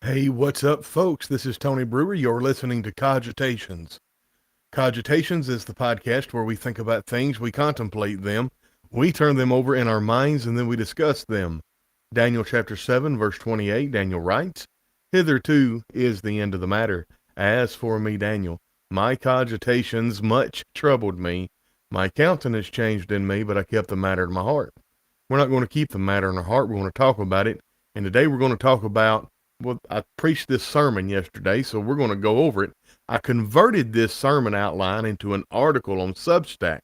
Hey, what's up, folks? This is Tony Brewer. You're listening to Cogitations. Cogitations is the podcast where we think about things, we contemplate them, we turn them over in our minds, and then we discuss them. Daniel chapter 7, verse 28, Daniel writes, "Hitherto is the end of the matter. As for me, Daniel, my cogitations much troubled me. My countenance changed in me, but I kept the matter in my heart." We're not going to keep the matter in our heart. We're going to talk about it. And today we're going to talk about, well, I preached this sermon yesterday, so we're going to go over it. I converted this sermon outline into an article on Substack.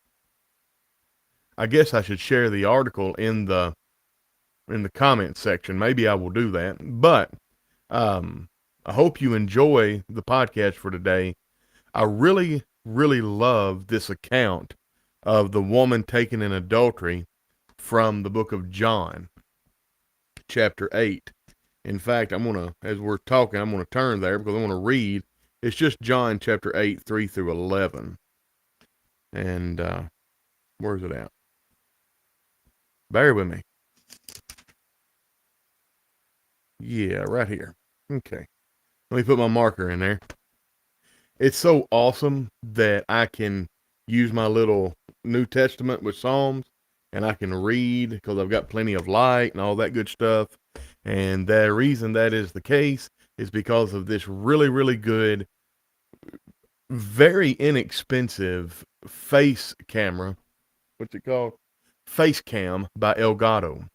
I guess I should share the article in the comment section. Maybe I will do that. But I hope you enjoy the podcast for today. I really, really love this account of the woman taken in adultery from the book of John, chapter 8. In fact, as we're talking, I'm going to turn there because I want to read. It's just John chapter 8, 3 through 11. And where's it at? Bear with me. Yeah, right here. Okay. Let me put my marker in there. It's so awesome that I can use my little New Testament with Psalms, and I can read because I've got plenty of light and all that good stuff. And the reason that is the case is because of this really, really good, very inexpensive face camera. What's it called? Face cam by Elgato.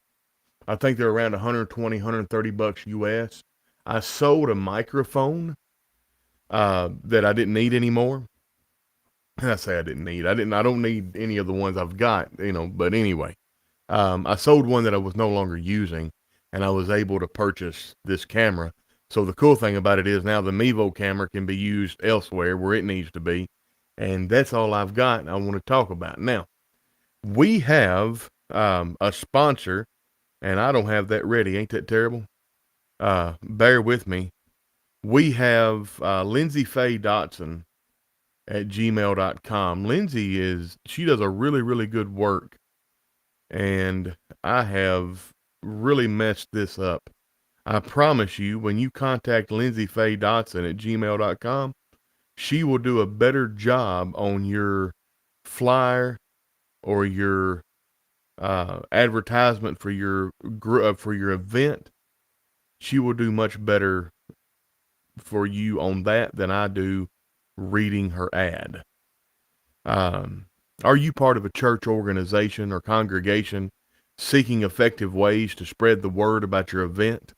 I think they're around 120, 130 bucks US. I sold a microphone that I didn't need anymore. And I say I don't need any of the ones I've got, but anyway. I sold one that I was no longer using, and I was able to purchase this camera. So the cool thing about it is now the Mevo camera can be used elsewhere where it needs to be. And that's all I've got I want to talk about. Now, we have a sponsor, and I don't have that ready. Ain't that terrible? Bear with me. We have Lindsay Faye Dotson at gmail.com. Lindsay she does a really, really good work. And I have really messed this up. I promise you, when you contact Lindsay Faye Dotson at gmail.com, she will do a better job on your flyer or your advertisement for your event. She will do much better for you on that than I do reading her ad. Are you part of a church organization or congregation seeking effective ways to spread the word about your event?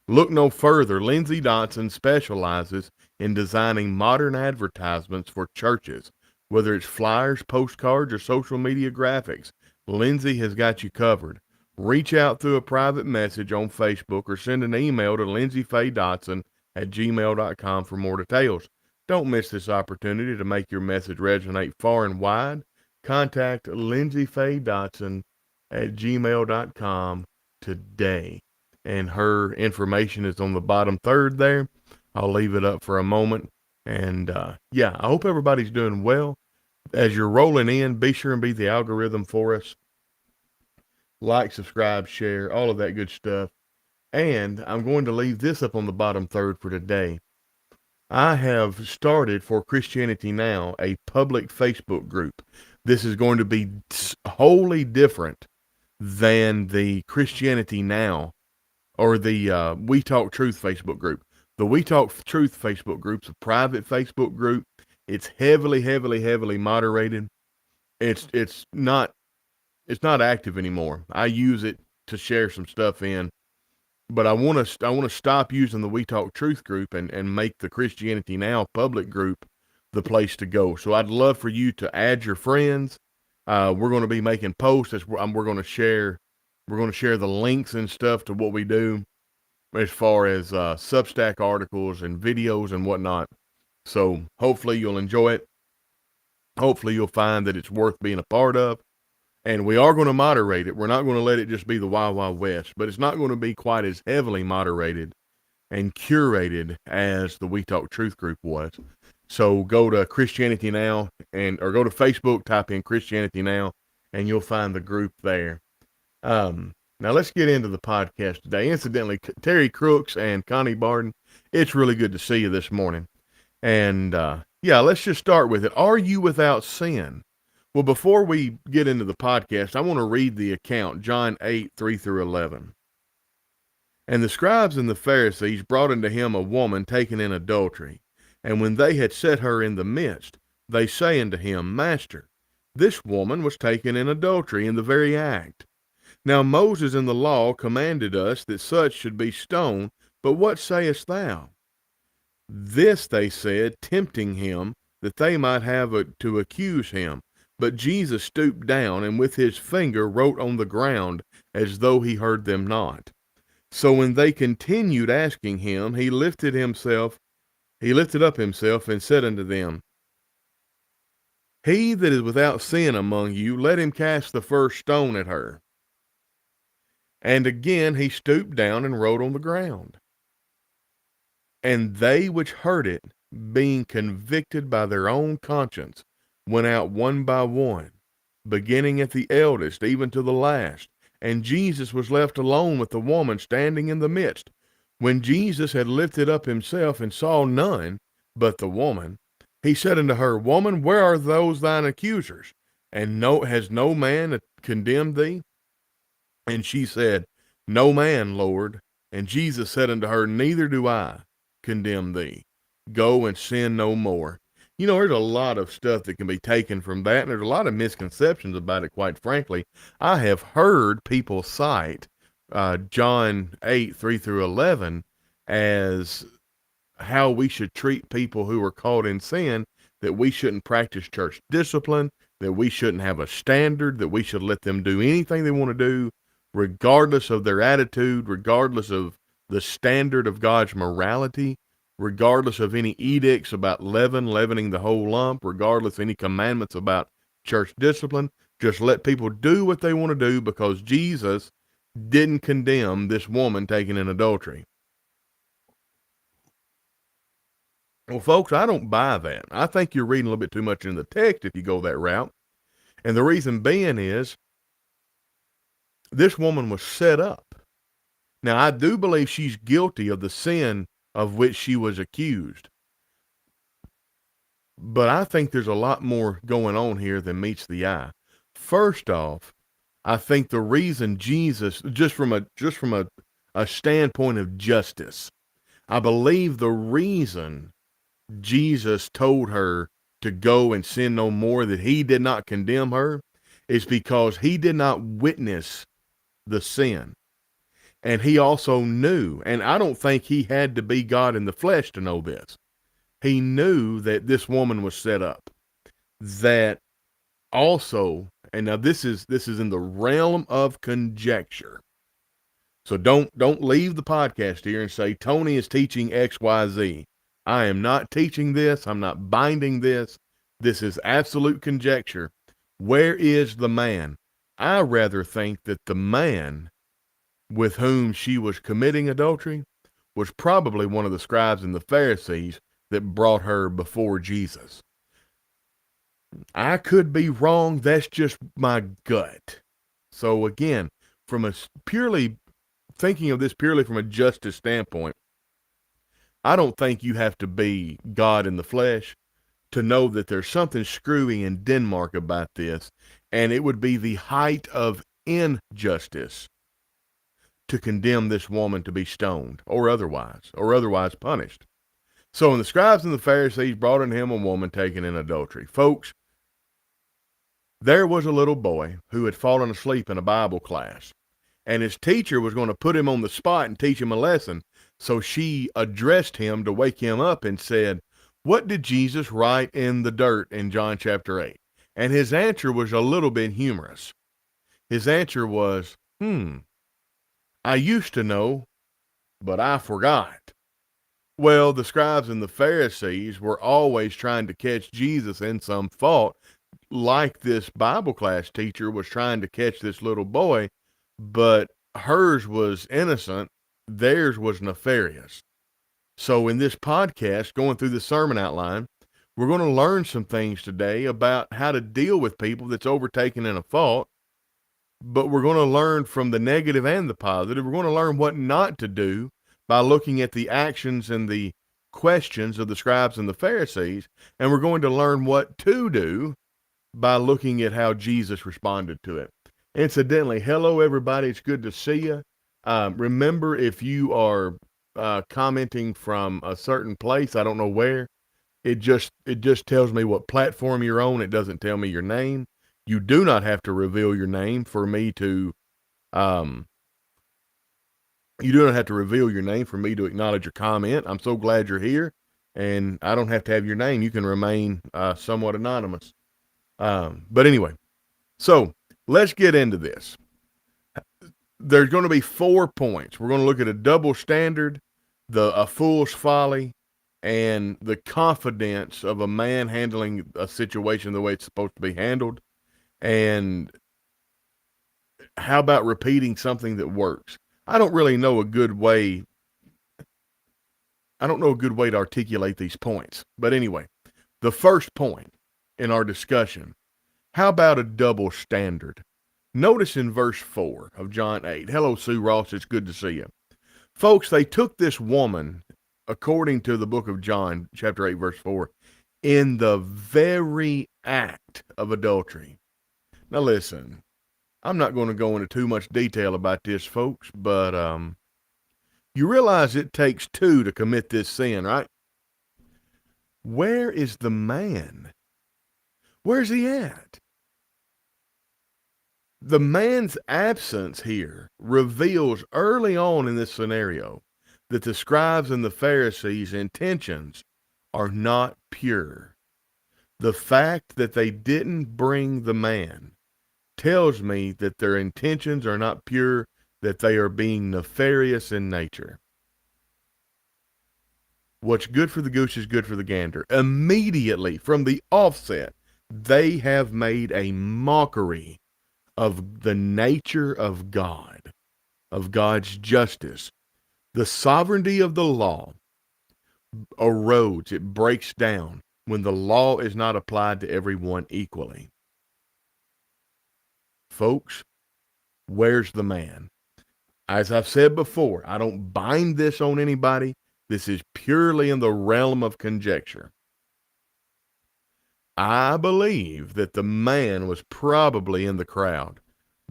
Look no further. Lindsay Dotson specializes in designing modern advertisements for churches. Whether it's flyers, postcards, or social media graphics, Lindsay has got you covered. Reach out through a private message on Facebook or send an email to lindsayfaydotson at gmail.com for more details. Don't miss this opportunity to make your message resonate far and wide. Contact Lindsay Faye Dotson at gmail.com today. And her information is on the bottom third there. I'll leave it up for a moment. And I hope everybody's doing well. As you're rolling in, be sure and be the algorithm for us. Like, subscribe, share, all of that good stuff. And I'm going to leave this up on the bottom third for today. I have started for Christianity Now a public Facebook group. This is going to be wholly different than the Christianity Now or the We Talk Truth Facebook group. The We Talk Truth Facebook group's a private Facebook group. It's heavily, heavily, heavily moderated. It's not active anymore. I use it to share some stuff in, but I want to stop using the We Talk Truth group and make the Christianity Now public group the place to go. So I'd love for you to add your friends. We're going to be making posts as we're going to share. We're going to share the links and stuff to what we do as far as Substack articles and videos and whatnot. So hopefully you'll enjoy it. Hopefully you'll find that it's worth being a part of. And we are going to moderate it. We're not going to let it just be the Wild Wild West, but it's not going to be quite as heavily moderated and curated as the We Talk Truth group was. So go to Christianity Now or go to Facebook, type in Christianity Now, and you'll find the group there. Now let's get into the podcast today. Incidentally, Terry Crooks and Connie Barden, it's really good to see you this morning. And let's just start with it. Are you without sin? Well, before we get into the podcast, I want to read the account, John 8, 3 through 11. And the scribes and the Pharisees brought unto him a woman taken in adultery. And when they had set her in the midst, they say unto him, Master, this woman was taken in adultery in the very act. Now Moses in the law commanded us that such should be stoned, but what sayest thou? This they said, tempting him, that they might have to accuse him. But Jesus stooped down, and with his finger wrote on the ground, as though he heard them not. So when they continued asking him, he lifted up himself, and said unto them, He that is without sin among you, let him cast the first stone at her. And again he stooped down and wrote on the ground. And they which heard it, being convicted by their own conscience, went out one by one, beginning at the eldest, even to the last. And Jesus was left alone with the woman standing in the midst. When Jesus had lifted up himself and saw none but the woman, he said unto her, Woman, where are those thine accusers? And has no man condemned thee? And she said, No man, Lord. And Jesus said unto her, Neither do I condemn thee. Go and sin no more. You know, there's a lot of stuff that can be taken from that, and there's a lot of misconceptions about it, quite frankly. I have heard people cite John 8, 3 through 11 as how we should treat people who are caught in sin, that we shouldn't practice church discipline, that we shouldn't have a standard, that we should let them do anything they want to do, regardless of their attitude, regardless of the standard of God's morality, regardless of any edicts about leavening the whole lump, regardless of any commandments about church discipline. Just let people do what they want to do, because Jesus didn't condemn this woman taken in adultery. Well, folks, I don't buy that. I think you're reading a little bit too much in the text if you go that route. And the reason being is this woman was set up. Now, I do believe she's guilty of the sin of which she was accused. But I think there's a lot more going on here than meets the eye. First off, I think the reason Jesus, just from a standpoint of justice, I believe the reason Jesus told her to go and sin no more, that he did not condemn her, is because he did not witness the sin. And he also knew, and I don't think he had to be God in the flesh to know this. He knew that this woman was set up. That also, and now this is in the realm of conjecture. So don't leave the podcast here and say, Tony is teaching XYZ. I am not teaching this. I'm not binding this. This is absolute conjecture. Where is the man? I rather think that the man with whom she was committing adultery was probably one of the scribes and the Pharisees that brought her before Jesus. I could be wrong. That's just my gut. So again, thinking of this purely from a justice standpoint, I don't think you have to be God in the flesh to know that there's something screwy in Denmark about this, and it would be the height of injustice to condemn this woman to be stoned or otherwise punished. So when the scribes and the Pharisees brought unto him a woman taken in adultery, folks, there was a little boy who had fallen asleep in a Bible class, and his teacher was going to put him on the spot and teach him a lesson. So she addressed him to wake him up and said, What did Jesus write in the dirt in John chapter 8? And his answer was a little bit humorous. His answer was, I used to know, but I forgot. Well, the scribes and the Pharisees were always trying to catch Jesus in some fault, like this Bible class teacher was trying to catch this little boy, but hers was innocent, theirs was nefarious. So in this podcast, going through the sermon outline, we're going to learn some things today about how to deal with people that's overtaken in a fault, but we're going to learn from the negative and the positive. We're going to learn what not to do by looking at the actions and the questions of the scribes and the Pharisees, and we're going to learn what to do by looking at how Jesus responded to it. Incidentally, hello everybody. It's good to see you. Remember, if you are commenting from a certain place, I don't know where, it just tells me what platform you're on. It doesn't tell me your name. You do not have to reveal your name for me to you do not have to reveal your name for me to acknowledge your comment. I'm so glad you're here, and I don't have to have your name. You can remain somewhat anonymous. But anyway, so let's get into this. There's going to be 4 points. We're going to look at a double standard, a fool's folly, and the confidence of a man handling a situation the way it's supposed to be handled. And how about repeating something that works? I don't know a good way to articulate these points. But anyway, the first point in our discussion, how about a double standard? Notice in verse 4 of John 8. Hello, Sue Ross. It's good to see you. Folks, they took this woman, according to the book of John, chapter 8, verse 4, in the very act of adultery. Now listen, I'm not going to go into too much detail about this, folks, but you realize it takes 2 to commit this sin, right? Where is the man? Where's he at? The man's absence here reveals early on in this scenario that the scribes and the Pharisees' intentions are not pure. The fact that they didn't bring the man tells me that their intentions are not pure, that they are being nefarious in nature. What's good for the goose is good for the gander. Immediately from the offset, they have made a mockery of the nature of God, of God's justice. The sovereignty of the law erodes, it breaks down when the law is not applied to everyone equally. Folks, where's the man? As I've said before, I don't bind this on anybody. This is purely in the realm of conjecture. I believe that the man was probably in the crowd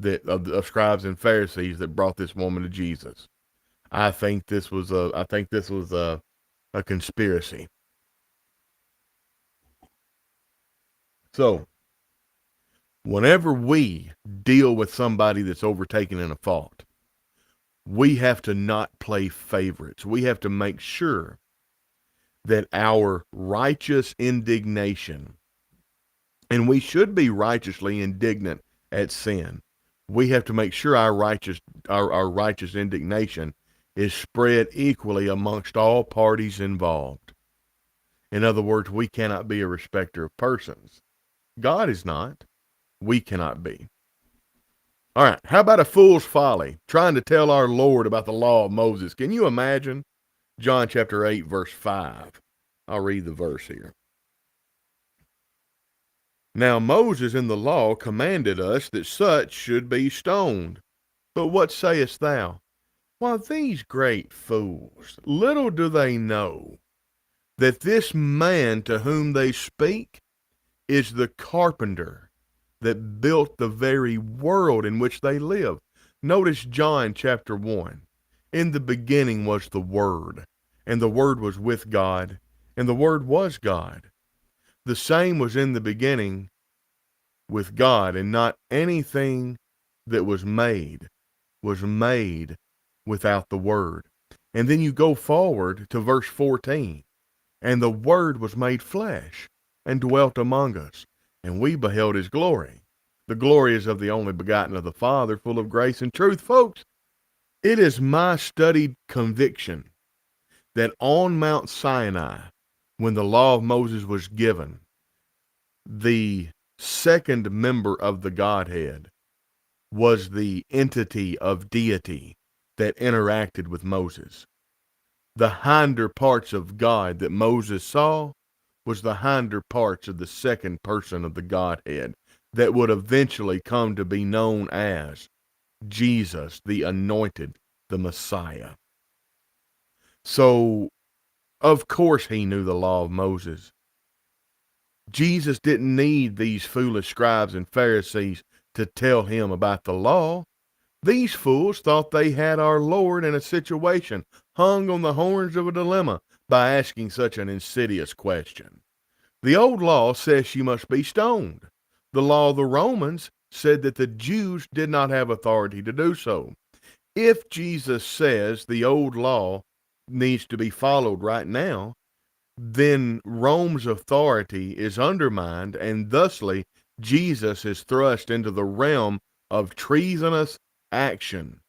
of scribes and Pharisees that brought this woman to Jesus. I think this was a conspiracy. So, whenever we deal with somebody that's overtaken in a fault, we have to not play favorites. We have to make sure that our righteous indignation, and we should be righteously indignant at sin, we have to make sure our righteous indignation is spread equally amongst all parties involved. In other words, we cannot be a respecter of persons. God is not. We cannot be. All right, how about a fool's folly, trying to tell our Lord about the law of Moses? Can you imagine? John chapter 8, verse 5. I'll read the verse here. Now Moses in the law commanded us that such should be stoned. But what sayest thou? Why, these great fools, little do they know that this man to whom they speak is the carpenter that built the very world in which they live. Notice John chapter 1. In the beginning was the Word, and the Word was with God, and the Word was God. The same was in the beginning with God, and not anything that was made without the Word. And then you go forward to verse 14. And the Word was made flesh and dwelt among us, and we beheld his glory. The glory is of the only begotten of the Father, full of grace and truth. Folks, it is my studied conviction that on Mount Sinai, when the law of Moses was given, the second member of the Godhead was the entity of deity that interacted with Moses. The hinder parts of God that Moses saw was the hinder parts of the second person of the Godhead. that would eventually come to be known as Jesus, the anointed, the Messiah. So, of course, he knew the law of Moses. Jesus didn't need these foolish scribes and Pharisees to tell him about the law. These fools thought they had our Lord in a situation, hung on the horns of a dilemma by asking such an insidious question. The old law says she must be stoned. The law of the Romans said that the Jews did not have authority to do so. If Jesus says the old law needs to be followed right now, then Rome's authority is undermined, and thusly Jesus is thrust into the realm of treasonous action,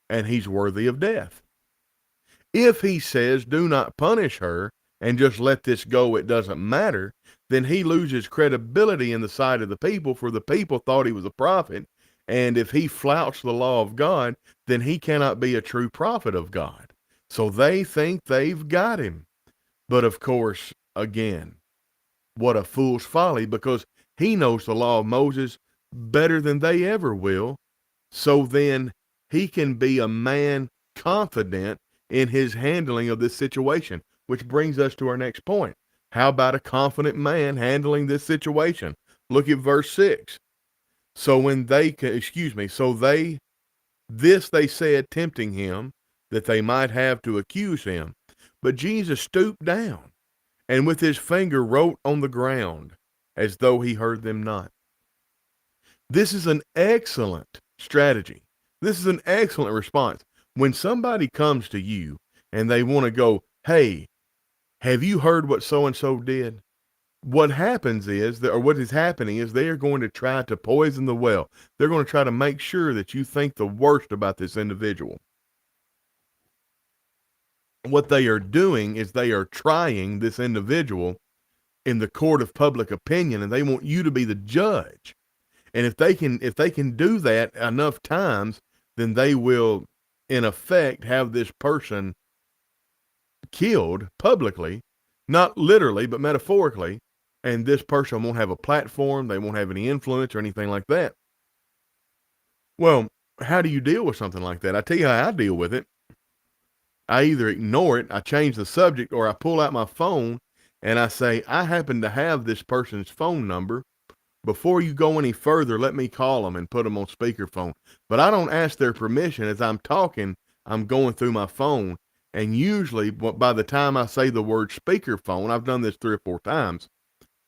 and he's worthy of death. If he says, do not punish her and just let this go, it doesn't matter, then he loses credibility in the sight of the people, for the people thought he was a prophet. And if he flouts the law of God, then he cannot be a true prophet of God. So they think they've got him. But of course, again, what a fool's folly, because he knows the law of Moses better than they ever will. So then he can be a man confident in his handling of this situation, which brings us to our next point. How about a confident man handling this situation? Look at verse 6. So when they, they said, tempting him, that they might have to accuse him. But Jesus stooped down and with his finger wrote on the ground as though he heard them not. This is an excellent strategy. This is an excellent response. When somebody comes to you and they want to go, hey, have you heard what so-and-so did? What happens is, or what is happening is, they are going to try to poison the well. They're going to try to make sure that you think the worst about this individual. What they are doing is they are trying this individual in the court of public opinion, and they want you to be the judge. And if they can do that enough times, then they will, in effect, have this person killed publicly, not literally, but metaphorically. And this person won't have a platform. They won't have any influence or anything like that. Well, how do you deal with something like that? I tell you how I deal with it. I either ignore it, I change the subject, or I pull out my phone and I say, I happen to have this person's phone number. Before you go any further, let me call them and put them on speakerphone. But I don't ask their permission. As I'm talking, I'm going through my phone. And usually by the time I say the word speakerphone, I've done this 3 or 4 times,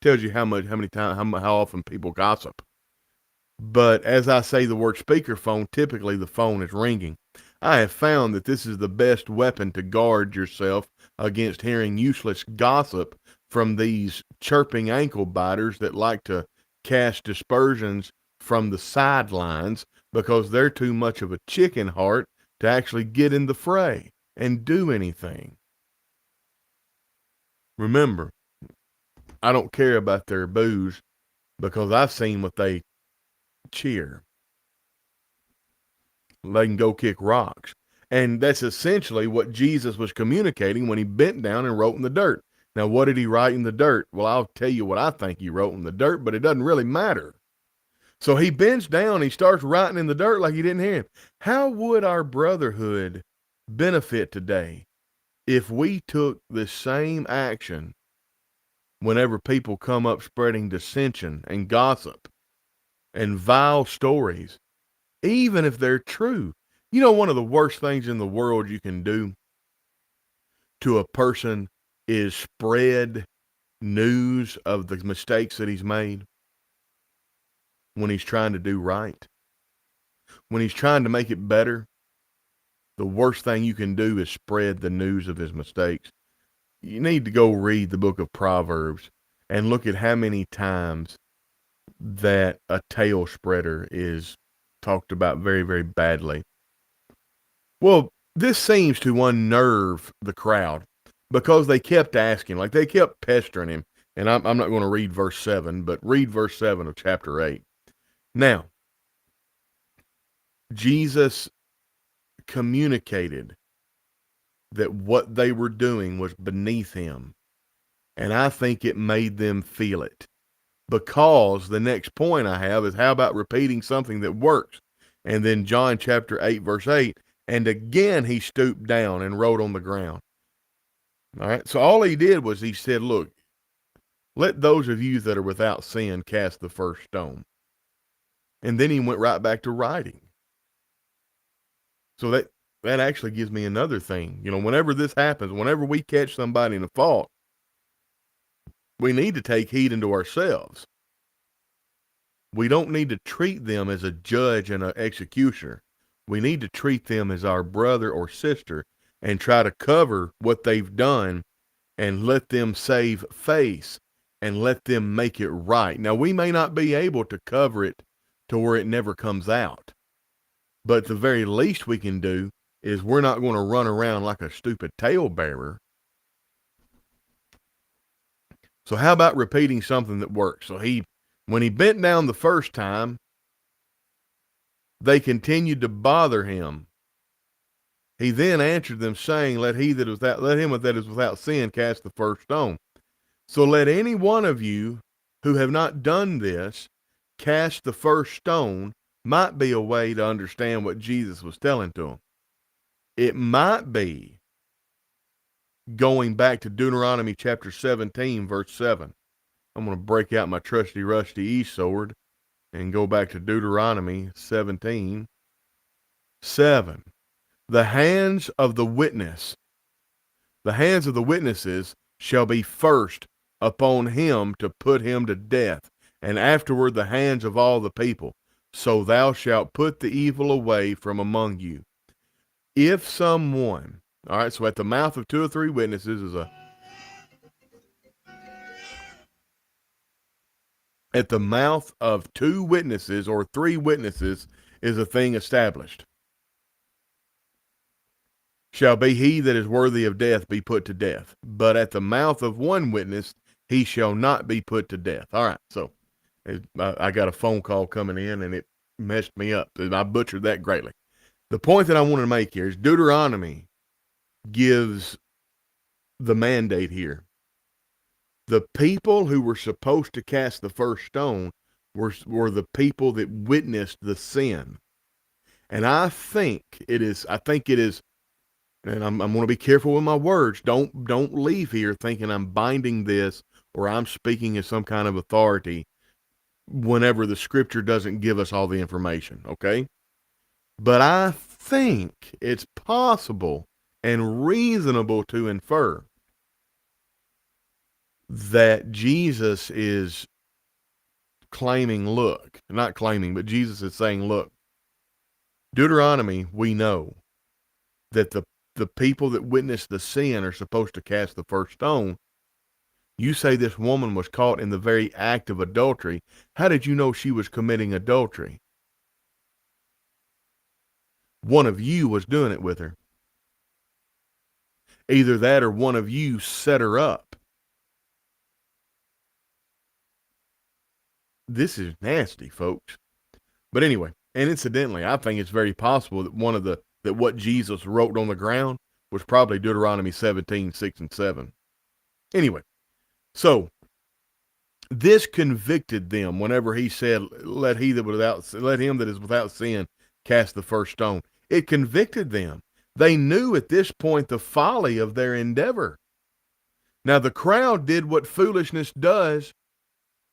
tells you how often people gossip. But as I say the word speakerphone, typically the phone is ringing. I have found that this is the best weapon to guard yourself against hearing useless gossip from these chirping ankle biters that like to cast dispersions from the sidelines because they're too much of a chicken heart to actually get in the fray and do anything. Remember, I don't care about their boos because I've seen what they cheer. They can go kick rocks. And that's essentially what Jesus was communicating when he bent down and wrote in the dirt. Now, what did he write in the dirt? Well, I'll tell you what I think he wrote in the dirt, but it doesn't really matter. So he bends down, he starts writing in the dirt like he didn't hear him. How would our brotherhood benefit today if we took the same action whenever people come up spreading dissension and gossip and vile stories, even if they're true? You know, one of the worst things in the world you can do to a person is spread news of the mistakes that he's made when he's trying to do right. When he's trying to make it better, the worst thing you can do is spread the news of his mistakes. You need to go read the book of Proverbs and look at how many times that a tale spreader is talked about very, very badly. Well, this seems to unnerve the crowd because they kept asking, like they kept pestering him. And I'm not going to read verse 7, but read verse 7 of chapter 8. Now, Jesus communicated that what they were doing was beneath him. And I think it made them feel it. Because the next point I have is, how about repeating something that works? And then John chapter 8, verse 8, and again he stooped down and wrote on the ground. All right, so all he did was he said, look, let those of you that are without sin cast the first stone. And then he went right back to writing. So that actually gives me another thing. You know, whenever this happens, whenever we catch somebody in a fault, we need to take heed into ourselves. We don't need to treat them as a judge and an executioner. We need to treat them as our brother or sister and try to cover what they've done and let them save face and let them make it right. Now, we may not be able to cover it to where it never comes out, but the very least we can do is we're not going to run around like a stupid talebearer. So how about repeating something that works? So when he bent down the first time, they continued to bother him. He then answered them, saying, let him that is without sin cast the first stone. So let any one of you who have not done this cast the first stone. Might be a way to understand what Jesus was telling to them. It might be going back to Deuteronomy chapter 17, verse 7. I'm going to break out my trusty rusty e-sword and go back to Deuteronomy 17, 7. The hands of the witnesses shall be first upon him to put him to death, and afterward the hands of all the people. So thou shalt put the evil away from among you. If someone, all right, so at the mouth of 2 or 3 witnesses at the mouth of 2 witnesses or 3 witnesses is a thing established. Shall be he that is worthy of death be put to death. But at the mouth of 1 witness he shall not be put to death. All right, so I got a phone call coming in and it messed me up. I butchered that greatly. The point that I want to make here is Deuteronomy gives the mandate here. The people who were supposed to cast the first stone were the people that witnessed the sin. And I think it is, and I'm going to be careful with my words. Don't leave here thinking I'm binding this or I'm speaking as some kind of authority whenever the scripture doesn't give us all the information, okay? But I think it's possible and reasonable to infer that Jesus is claiming, but Jesus is saying, look, Deuteronomy, we know that the people that witnessed the sin are supposed to cast the first stone. You say this woman was caught in the very act of adultery. How did you know she was committing adultery? One of you was doing it with her. Either that or one of you set her up. This is nasty, folks. But anyway, and incidentally, I think it's very possible that that what Jesus wrote on the ground was probably Deuteronomy 17, 6 and 7. Anyway, so this convicted them whenever he said, let him that is without sin cast the first stone. It convicted them. They knew at this point the folly of their endeavor. Now the crowd did what foolishness does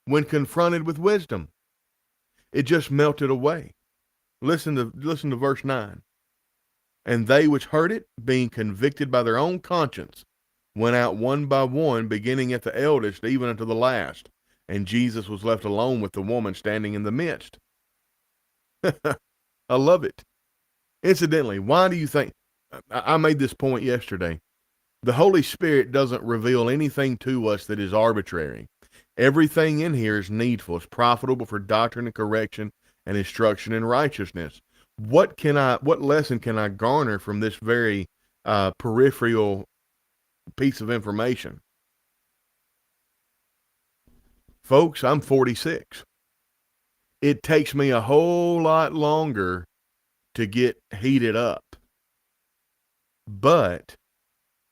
when confronted with wisdom. It just melted away. Listen to verse 9. And they which heard it, being convicted by their own conscience, went out one by one, beginning at the eldest, even unto the last. And Jesus was left alone with the woman standing in the midst. I love it. Incidentally, why do you think, I made this point yesterday, the Holy Spirit doesn't reveal anything to us that is arbitrary. Everything in here is needful. It's profitable for doctrine and correction and instruction in righteousness. What lesson can I garner from this very peripheral piece of information? Folks, I'm 46. It takes me a whole lot longer to get heated up. But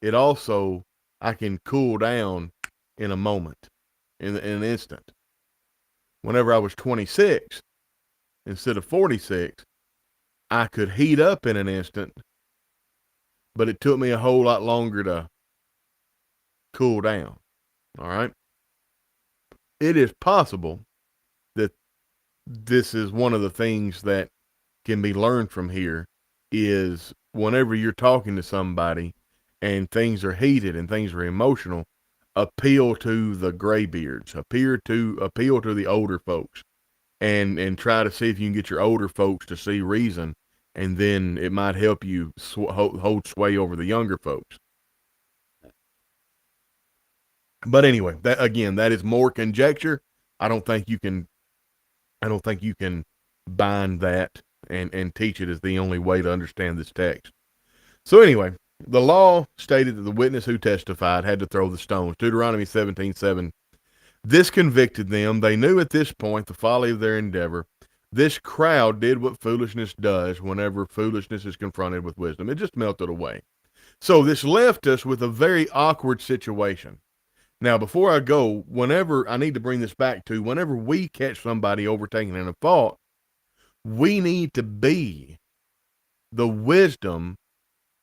it also, I can cool down in a moment, in an instant. whenever I was 26 instead of 46, I could heat up in an instant, but it took me a whole lot longer to cool down. All right. It is possible that this is one of the things that can be learned from here is whenever you're talking to somebody and things are heated and things are emotional, appeal to the graybeards, appeal to the older folks, and try to see if you can get your older folks to see reason, and then it might help you hold sway over the younger folks. But anyway, that is more conjecture. I don't think you can bind that and teach it as the only way to understand this text. So anyway, the law stated that the witness who testified had to throw the stones. Deuteronomy 17:7. This convicted them. They knew at this point the folly of their endeavor. This crowd did what foolishness does whenever foolishness is confronted with wisdom. It just melted away. So this left us with a very awkward situation. Now, before I go, whenever I need to bring this back to, whenever we catch somebody overtaken in a fault, we need to be the wisdom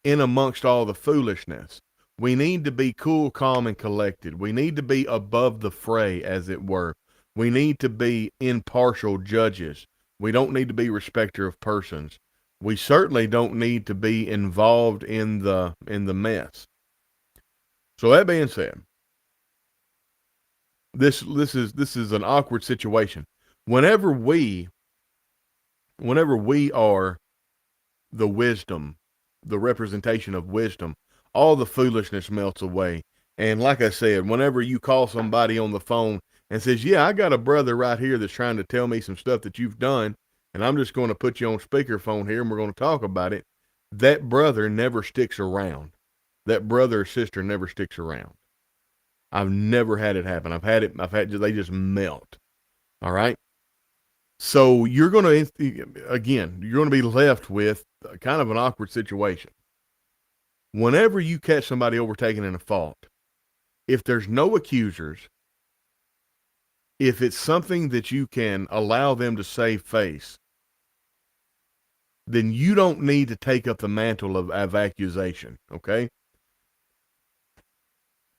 in amongst all the foolishness. We need to be cool, calm, and collected. We need to be above the fray, as it were. We need to be impartial judges. We don't need to be respecter of persons. We certainly don't need to be involved in the mess. So that being said, this is an awkward situation. Whenever we are the wisdom, the representation of wisdom, all the foolishness melts away. And like I said, whenever you call somebody on the phone and says, yeah, I got a brother right here that's trying to tell me some stuff that you've done, and I'm just going to put you on speakerphone here and we're going to talk about it, that brother never sticks around. That brother or sister never sticks around. I've never had it happen. They just melt. All right. So you're going to be left with kind of an awkward situation. Whenever you catch somebody overtaken in a fault, if there's no accusers, if it's something that you can allow them to save face, then you don't need to take up the mantle of accusation. Okay.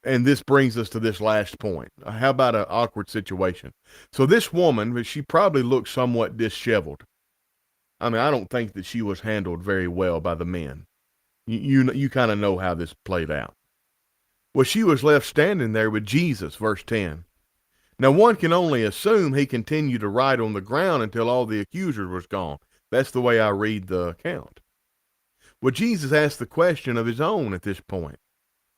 And this brings us to this last point. How about an awkward situation? So this woman, she probably looked somewhat disheveled. I mean, I don't think that she was handled very well by the men. You kind of know how this played out. Well, she was left standing there with Jesus, verse 10. Now, one can only assume he continued to write on the ground until all the accusers was gone. That's the way I read the account. Well, Jesus asked the question of his own at this point.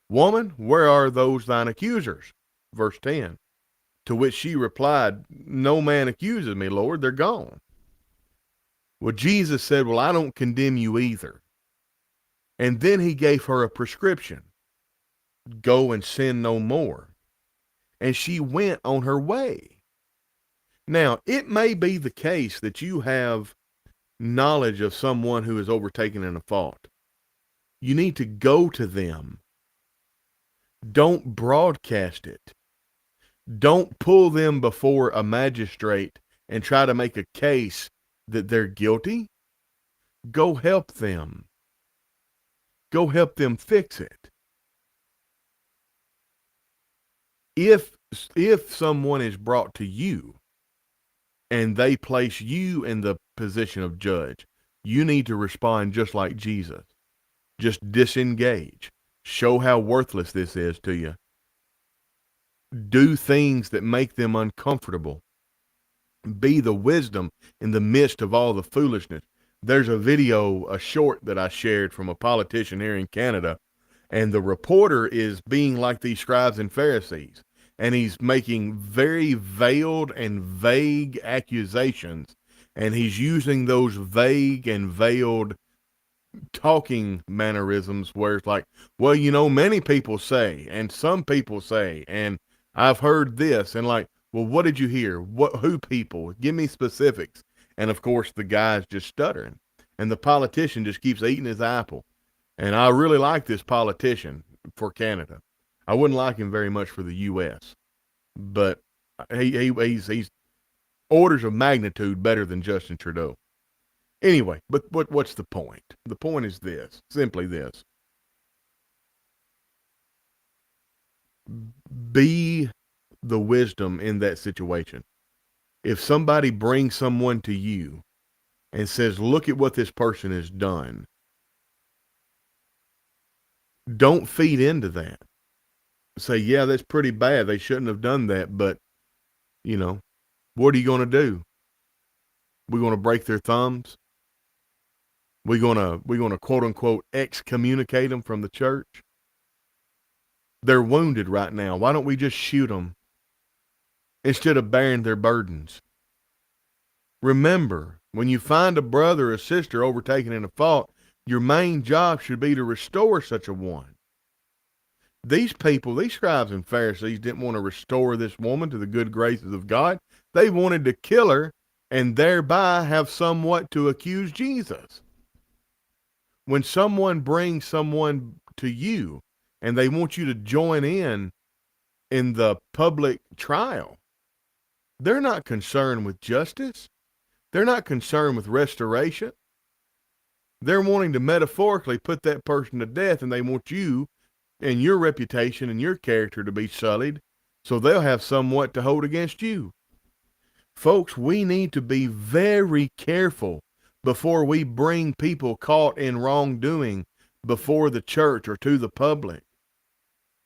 Woman, where are those thine accusers? Verse 10. To which she replied, no man accuses me, Lord, they're gone. Well, Jesus said, well, I don't condemn you either. And then he gave her a prescription. Go and sin no more. And she went on her way. Now, it may be the case that you have knowledge of someone who is overtaken in a fault. You need to go to them. Don't broadcast it. Don't pull them before a magistrate and try to make a case that they're guilty. Go help them. Go help them fix it. If someone is brought to you and they place you in the position of judge, you need to respond just like Jesus. Just disengage. Show how worthless this is to you. Do things that make them uncomfortable. Be the wisdom in the midst of all the foolishness. There's a short that I shared from a politician here in Canada, and the reporter is being like these scribes and Pharisees, and he's making very veiled and vague accusations, and he's using those vague and veiled talking mannerisms where it's like, well, many people say, and some people say, and I've heard this, and like, well, what did you hear? Who people? Give me specifics. And of course, the guy's just stuttering, and the politician just keeps eating his apple. And I really like this politician for Canada. I wouldn't like him very much for the U.S., but he's orders of magnitude better than Justin Trudeau. Anyway, but what's the point? The point is this, simply this. Be the wisdom in that situation. If somebody brings someone to you and says, look at what this person has done, don't feed into that. Say, yeah, that's pretty bad. They shouldn't have done that, but, you know, what are you going to do? We're going to break their thumbs? We're going to quote unquote excommunicate them from the church? They're wounded right now. Why don't we just shoot them instead of bearing their burdens? Remember, when you find a brother or sister overtaken in a fault, your main job should be to restore such a one. These people, these scribes and Pharisees, didn't want to restore this woman to the good graces of God. They wanted to kill her and thereby have somewhat to accuse Jesus. When someone brings someone to you and they want you to join in the public trial, they're not concerned with justice. They're not concerned with restoration. They're wanting to metaphorically put that person to death, and they want you and your reputation and your character to be sullied, so they'll have somewhat to hold against you. Folks, we need to be very careful before we bring people caught in wrongdoing before the church or to the public.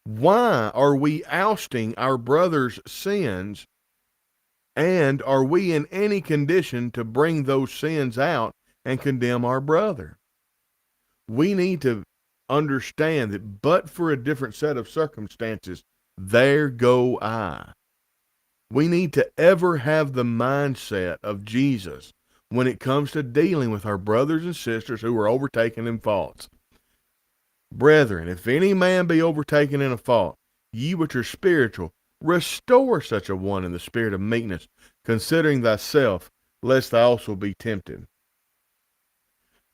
Why are we ousting our brother's sins, and are we in any condition to bring those sins out and condemn our brother? We need to understand that but for a different set of circumstances, there go I. We need to ever have the mindset of Jesus when it comes to dealing with our brothers and sisters who are overtaken in faults. Brethren, if any man be overtaken in a fault, ye which are spiritual, restore such a one in the spirit of meekness, considering thyself, lest thou also be tempted.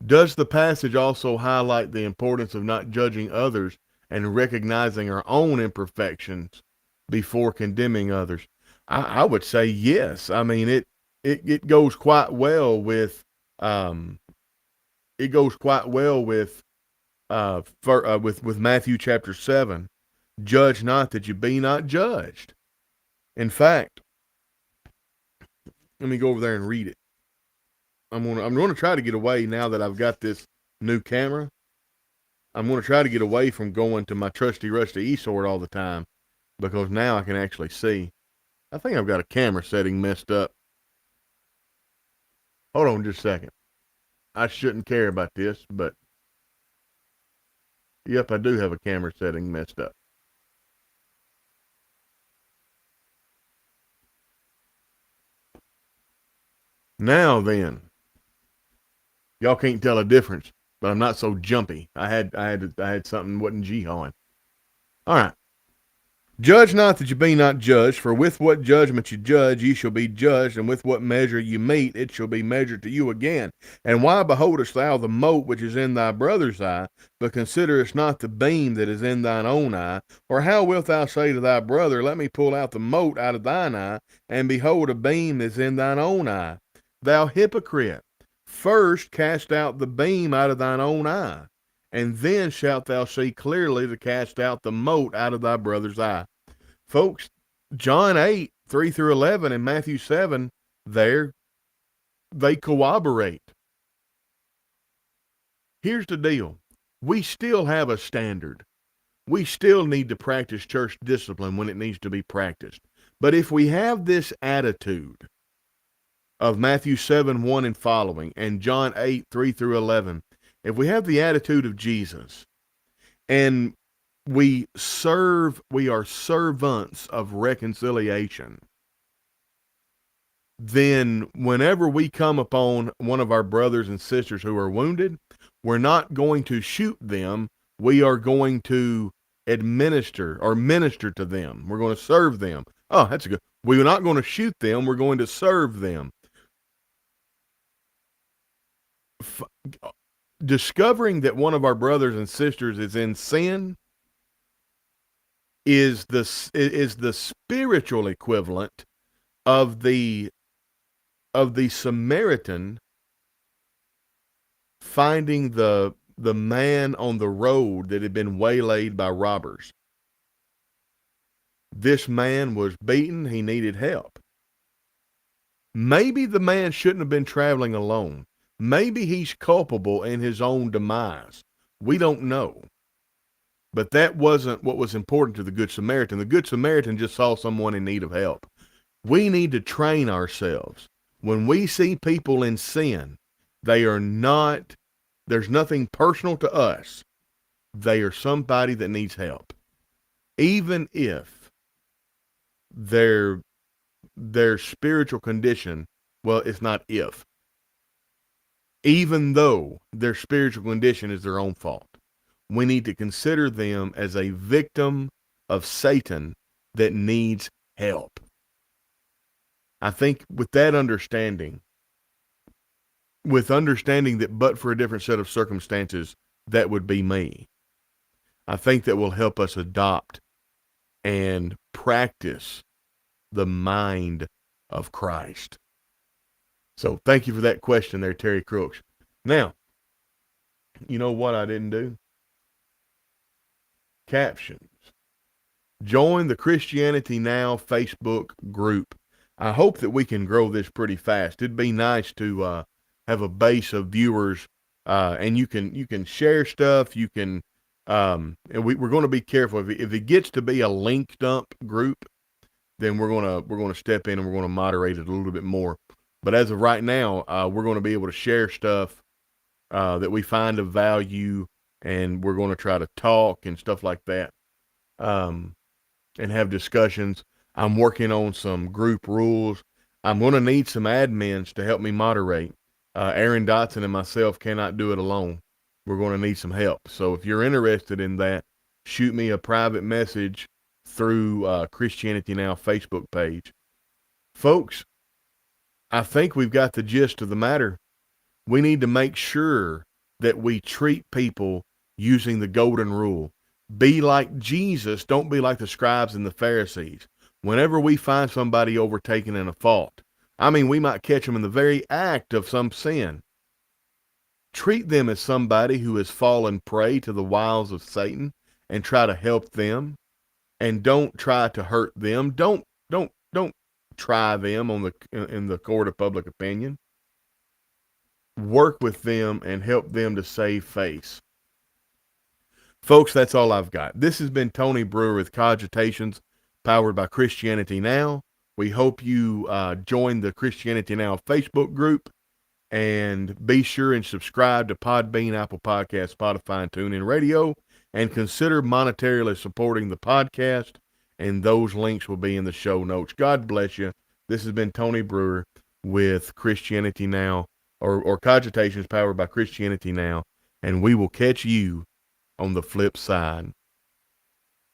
Does the passage also highlight the importance of not judging others and recognizing our own imperfections before condemning others? I would say yes. I mean, it goes quite well with with Matthew chapter 7. Judge not that you be not judged. In fact, let me go over there and read it. I'm gonna try to get away now that I've got this new camera. I'm gonna try to get away from going to my trusty rusty eSword all the time, because now I can actually see. I think I've got a camera setting messed up. Hold on just a second. I shouldn't care about this, but yep, I do have a camera setting messed up. Now then, y'all can't tell a difference, but I'm not so jumpy. I had something wasn't jihawing. All right. Judge not that you be not judged, for with what judgment you judge, ye shall be judged, and with what measure you mete, it shall be measured to you again. And why beholdest thou the mote which is in thy brother's eye, but considerest not the beam that is in thine own eye? Or how wilt thou say to thy brother, let me pull out the mote out of thine eye, and behold, a beam that is in thine own eye? Thou hypocrite, first cast out the beam out of thine own eye, and then shalt thou see clearly to cast out the mote out of thy brother's eye. Folks, John 8, 3 through 11, and Matthew 7, they corroborate. Here's the deal. We still have a standard. We still need to practice church discipline when it needs to be practiced. But if we have this attitude of Matthew 7, 1 and following, and John 8, 3 through 11, if we have the attitude of Jesus, and we are servants of reconciliation, then whenever we come upon one of our brothers and sisters who are wounded, we're not going to shoot them. We are going to administer or minister to them. We're going to serve them. Oh, that's good. We're not going to shoot them. We're going to serve them. Discovering that one of our brothers and sisters is in sin is the spiritual equivalent of the of the Samaritan finding the man on the road that had been waylaid by robbers. This man was beaten. He needed help. Maybe the man shouldn't have been traveling alone. Maybe he's culpable in his own demise. We don't know. But that wasn't what was important to the Good Samaritan. The Good Samaritan just saw someone in need of help. We need to train ourselves. When we see people in sin, there's nothing personal to us. They are somebody that needs help. Even if their spiritual condition, well, it's not if. Even though their spiritual condition is their own fault, we need to consider them as a victim of Satan that needs help. I think with that understanding, that but for a different set of circumstances, that would be me. I think that will help us adopt and practice the mind of Christ. So thank you for that question there, Terry Crooks. Now, you know what I didn't do? Captions. Join the Christianity Now Facebook group. I hope that we can grow this pretty fast. It'd be nice to have a base of viewers, and you can share stuff. You can, and we're going to be careful. If it gets to be a link dump group, then we're gonna step in and we're gonna moderate it a little bit more. But as of right now, we're going to be able to share stuff that we find of value, and we're going to try to talk and stuff like that, and have discussions. I'm working on some group rules. I'm going to need some admins to help me moderate. Aaron Dotson and myself cannot do it alone. We're going to need some help. So if you're interested in that, shoot me a private message through Christianity Now Facebook page. Folks, I think we've got the gist of the matter. We need to make sure that we treat people using the golden rule. Be like Jesus. Don't be like the scribes and the Pharisees. Whenever we find somebody overtaken in a fault, we might catch them in the very act of some sin. Treat them as somebody who has fallen prey to the wiles of Satan and try to help them, and don't try to hurt them. Don't try them in the court of public opinion. Work with them and help them to save face. Folks, that's all I've got. This has been Tony Brewer with Cogitations, powered by Christianity Now. We hope you join the Christianity Now Facebook group, and be sure and subscribe to Podbean, Apple Podcasts, Spotify, and TuneIn Radio, and consider monetarily supporting the podcast, and those links will be in the show notes. God bless you. This has been Tony Brewer with Christianity Now, or Cogitations, powered by Christianity Now, and we will catch you on the flip side.